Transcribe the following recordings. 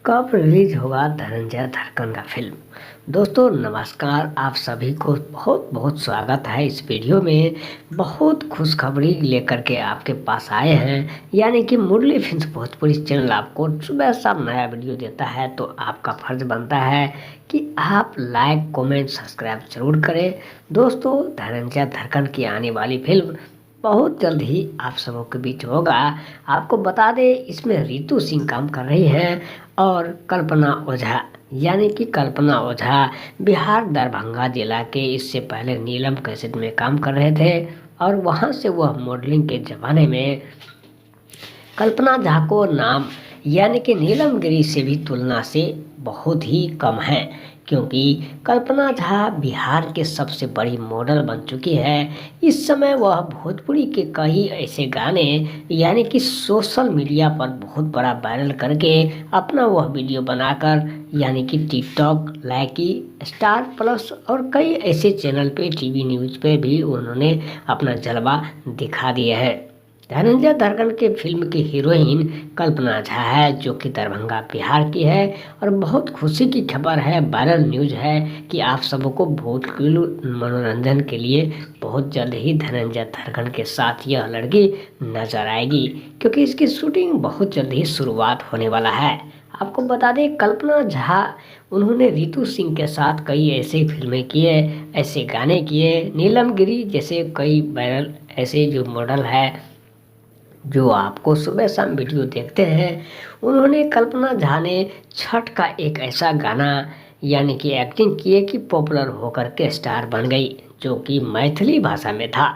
कब रिलीज होगा धनंजय धड़कन का फिल्म। दोस्तों नमस्कार, आप सभी को बहुत बहुत स्वागत है इस वीडियो में। बहुत खुशखबरी लेकर के आपके पास आए हैं, यानी कि मुरली फिल्म्स भोजपुरी चैनल आपको सुबह शाम नया वीडियो देता है, तो आपका फर्ज बनता है कि आप लाइक कमेंट सब्सक्राइब जरूर करें। दोस्तों धनंजय धड़कन की आने वाली फिल्म बहुत जल्द ही आप सबों के बीच होगा। आपको बता दें, इसमें रितु सिंह काम कर रही हैं और कल्पना ओझा, यानी कि कल्पना ओझा बिहार दरभंगा जिला के इससे पहले नीलम कैसेट में काम कर रहे थे और वहां से वह मॉडलिंग के ज़माने में कल्पना झा को नाम यानी कि नीलम गिरी से भी तुलना से बहुत ही कम है, क्योंकि कल्पना झा बिहार के सबसे बड़ी मॉडल बन चुकी है। इस समय वह भोजपुरी के कई ऐसे गाने यानी कि सोशल मीडिया पर बहुत बड़ा वायरल करके अपना वह वीडियो बनाकर यानी कि टिकटॉक, लाइकी, स्टार प्लस और कई ऐसे चैनल पे टीवी न्यूज़ पे भी उन्होंने अपना जलवा दिखा दिया है। धनंजय धड़कन के फिल्म की हीरोइन कल्पना झा है, जो कि दरभंगा बिहार की है। और बहुत खुशी की खबर है, वायरल न्यूज़ है कि आप सबको भोजपुरी मनोरंजन के लिए बहुत जल्द ही धनंजय धड़कन के साथ यह लड़की नजर आएगी, क्योंकि इसकी शूटिंग बहुत जल्द ही शुरुआत होने वाला है। आपको बता दें, कल्पना झा उन्होंने रितु सिंह के साथ कई ऐसे फिल्में किए, ऐसे गाने किए। नीलम गिरी जैसे कई वायरल ऐसे जो मॉडल है जो आपको सुबह शाम वीडियो देखते हैं, उन्होंने कल्पना झा ने छठ का एक ऐसा गाना यानी कि एक्टिंग किए कि पॉपुलर होकर के स्टार बन गई, जो कि मैथिली भाषा में था।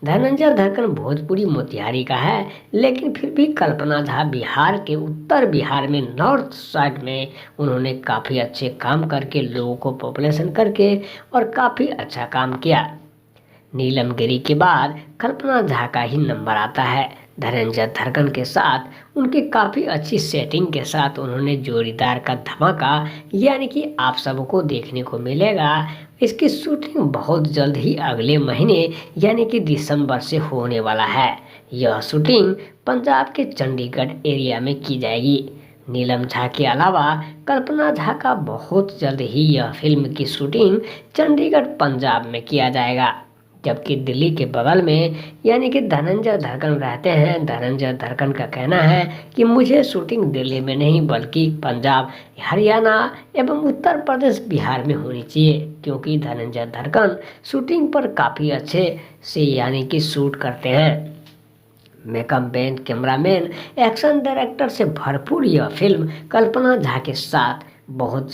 धनंजय धड़कन भोजपुरी मोतिहारी का है, लेकिन फिर भी कल्पना झा बिहार के उत्तर बिहार में नॉर्थ साइड में उन्होंने काफ़ी अच्छे काम करके लोगों को पॉपुलेशन करके और काफ़ी अच्छा काम किया। नीलम गिरी के बाद कल्पना झा का ही नंबर आता है। धनंजय धड़कन के साथ उनकी काफ़ी अच्छी सेटिंग के साथ उन्होंने जोड़ीदार का धमाका यानी कि आप सबको देखने को मिलेगा। इसकी शूटिंग बहुत जल्द ही अगले महीने यानी कि दिसंबर से होने वाला है। यह शूटिंग पंजाब के चंडीगढ़ एरिया में की जाएगी। नीलम झा के अलावा कल्पना झा का बहुत जल्द ही यह फिल्म की शूटिंग चंडीगढ़ पंजाब में किया जाएगा, जबकि दिल्ली के बगल में यानी कि धनंजय धड़कन रहते हैं। धनंजय धड़कन का कहना है कि मुझे शूटिंग दिल्ली में नहीं बल्कि पंजाब, हरियाणा एवं उत्तर प्रदेश, बिहार में होनी चाहिए, क्योंकि धनंजय धड़कन शूटिंग पर काफ़ी अच्छे से यानी कि शूट करते हैं। Makeup man, cameraman, action director से भरपूर यह फिल्म कल्पना झा के साथ बहुत